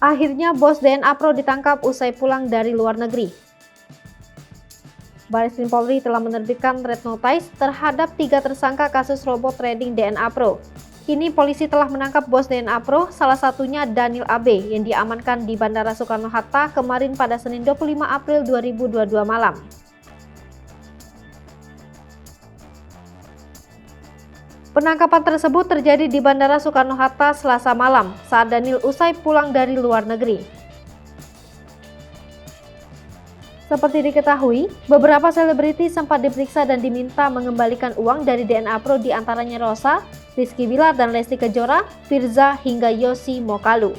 Akhirnya bos DNA Pro ditangkap usai pulang dari luar negeri. Baris Krim Polri telah menerbitkan red notice terhadap 3 tersangka kasus robot trading DNA Pro. Kini polisi telah menangkap bos DNA Pro, salah satunya Daniel AB yang diamankan di Bandara Soekarno-Hatta kemarin pada Senin 25 April 2022 malam. Penangkapan tersebut terjadi di Bandara Soekarno-Hatta Selasa malam saat Daniel usai pulang dari luar negeri. Seperti diketahui, beberapa selebriti sempat diperiksa dan diminta mengembalikan uang dari DNA Pro, di antaranya Rosa, Rizky Bilar dan Lesti Kejora, Firza hingga Yosi Mokalu.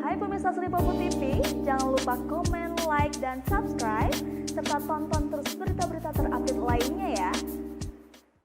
Hai pemirsa Sri Popo TV, jangan lupa komen, like, dan subscribe, serta tonton terus berita-berita terupdate lainnya ya.